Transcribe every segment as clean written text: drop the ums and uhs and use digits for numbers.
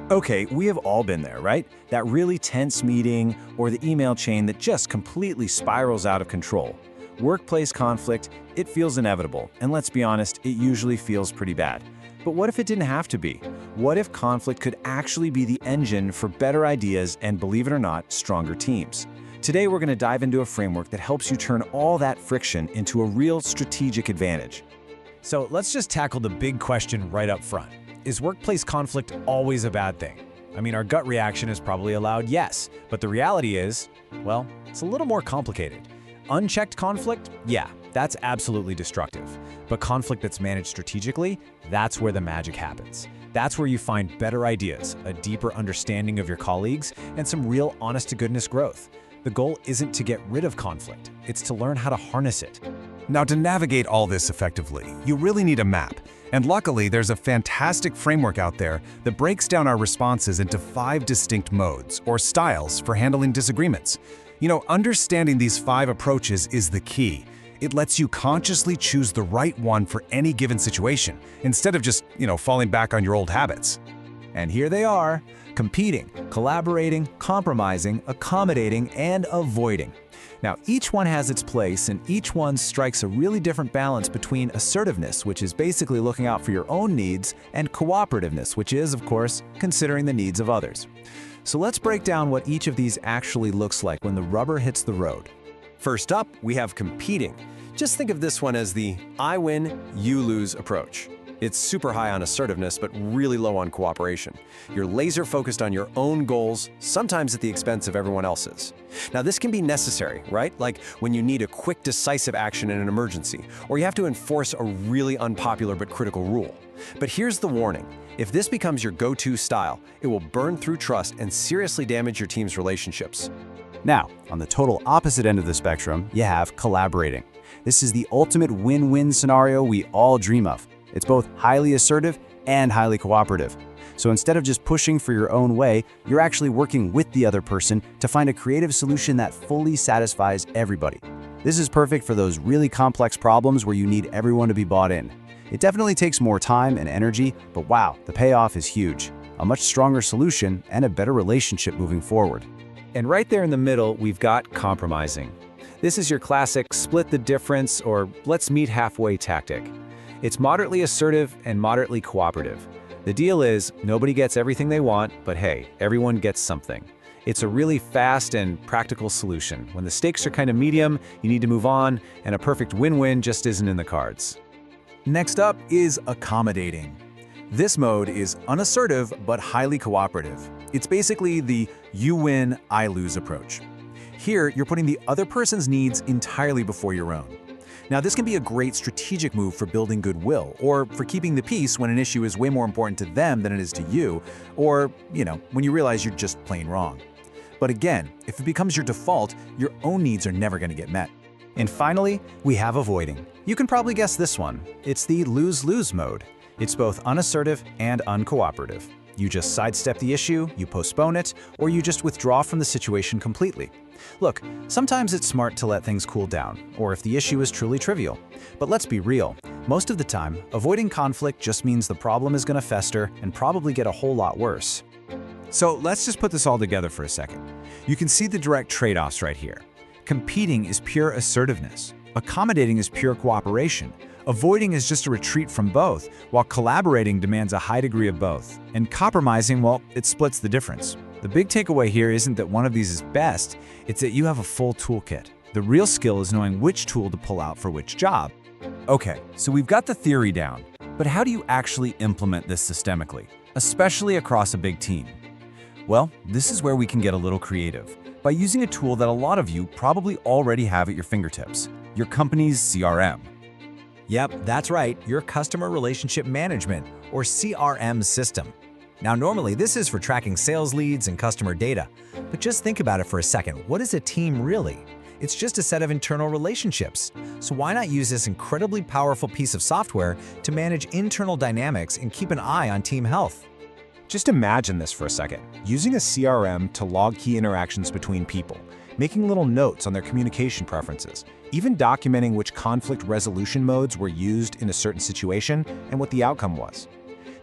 Okay, we have all been there, right? That really tense meeting or the email chain that just completely spirals out of control. Workplace conflict, it feels inevitable, and let's be honest, it usually feels pretty bad. But what if it didn't have to be? What if conflict could actually be the engine for better ideas and, believe it or not, stronger teams? Today we're going to dive into a framework that helps you turn all that friction into a real strategic advantage. So let's just tackle the big question right up front. Is workplace conflict always a bad thing? I mean, our gut reaction is probably a loud yes, but the reality is, well, it's a little more complicated. Unchecked conflict? Yeah, that's absolutely destructive. But conflict that's managed strategically, that's where the magic happens. That's where you find better ideas, a deeper understanding of your colleagues, and some real honest-to-goodness growth. The goal isn't to get rid of conflict, it's to learn how to harness it. Now, to navigate all this effectively, you really need a map. And luckily, there's a fantastic framework out there that breaks down our responses into 5 distinct modes, or styles, for handling disagreements. Understanding these 5 approaches is the key. It lets you consciously choose the right one for any given situation, instead of just, falling back on your old habits. And here they are: competing, collaborating, compromising, accommodating, and avoiding. Now, each one has its place, and each one strikes a really different balance between assertiveness, which is basically looking out for your own needs, and cooperativeness, which is, of course, considering the needs of others. So let's break down what each of these actually looks like when the rubber hits the road. First up, we have competing. Just think of this one as the I win, you lose approach. It's super high on assertiveness, but really low on cooperation. You're laser focused on your own goals, sometimes at the expense of everyone else's. Now, this can be necessary, right? Like when you need a quick, decisive action in an emergency, or you have to enforce a really unpopular but critical rule. But here's the warning. If this becomes your go-to style, it will burn through trust and seriously damage your team's relationships. Now, on the total opposite end of the spectrum, you have collaborating. This is the ultimate win-win scenario we all dream of. It's both highly assertive and highly cooperative. So instead of just pushing for your own way, you're actually working with the other person to find a creative solution that fully satisfies everybody. This is perfect for those really complex problems where you need everyone to be bought in. It definitely takes more time and energy, but wow, the payoff is huge. A much stronger solution and a better relationship moving forward. And right there in the middle, we've got compromising. This is your classic split the difference or let's meet halfway tactic. It's moderately assertive and moderately cooperative. The deal is, nobody gets everything they want, but hey, everyone gets something. It's a really fast and practical solution. When the stakes are kind of medium, you need to move on, and a perfect win-win just isn't in the cards. Next up is accommodating. This mode is unassertive but highly cooperative. It's basically the you win, I lose approach. Here, you're putting the other person's needs entirely before your own. Now, this can be a great strategic move for building goodwill, or for keeping the peace when an issue is way more important to them than it is to you, or, when you realize you're just plain wrong. But again, if it becomes your default, your own needs are never going to get met. And finally, we have avoiding. You can probably guess this one. It's the lose-lose mode. It's both unassertive and uncooperative. You just sidestep the issue, you postpone it, or you just withdraw from the situation completely. Look, sometimes it's smart to let things cool down, or if the issue is truly trivial. But let's be real. Most of the time, avoiding conflict just means the problem is going to fester and probably get a whole lot worse. So let's just put this all together for a second. You can see the direct trade-offs right here. Competing is pure assertiveness. Accommodating is pure cooperation. Avoiding is just a retreat from both, while collaborating demands a high degree of both. And compromising, well, it splits the difference. The big takeaway here isn't that one of these is best, it's that you have a full toolkit. The real skill is knowing which tool to pull out for which job. Okay, so we've got the theory down, but how do you actually implement this systemically, especially across a big team? Well, this is where we can get a little creative, by using a tool that a lot of you probably already have at your fingertips, your company's CRM. Yep, that's right, your Customer Relationship Management, or CRM system. Now, normally this is for tracking sales leads and customer data, but just think about it for a second. What is a team really? It's just a set of internal relationships. So why not use this incredibly powerful piece of software to manage internal dynamics and keep an eye on team health? Just imagine this for a second, using a CRM to log key interactions between people, making little notes on their communication preferences, even documenting which conflict resolution modes were used in a certain situation and what the outcome was.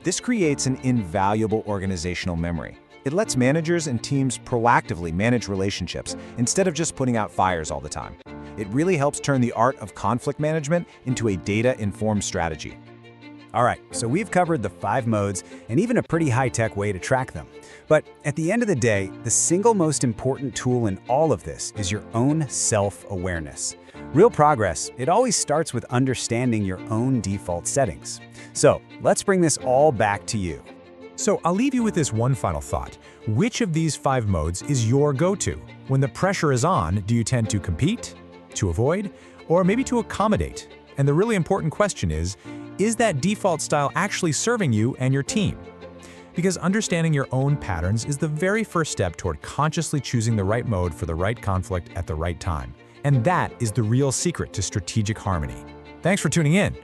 This creates an invaluable organizational memory. It lets managers and teams proactively manage relationships instead of just putting out fires all the time. It really helps turn the art of conflict management into a data-informed strategy. All right, so we've covered the 5 modes and even a pretty high-tech way to track them. But at the end of the day, the single most important tool in all of this is your own self-awareness. Real progress, it always starts with understanding your own default settings. So let's bring this all back to you. So I'll leave you with this one final thought. Which of these 5 modes is your go-to? When the pressure is on, do you tend to compete, to avoid, or maybe to accommodate? And the really important question is that default style actually serving you and your team? Because understanding your own patterns is the very first step toward consciously choosing the right mode for the right conflict at the right time. And that is the real secret to strategic harmony. Thanks for tuning in.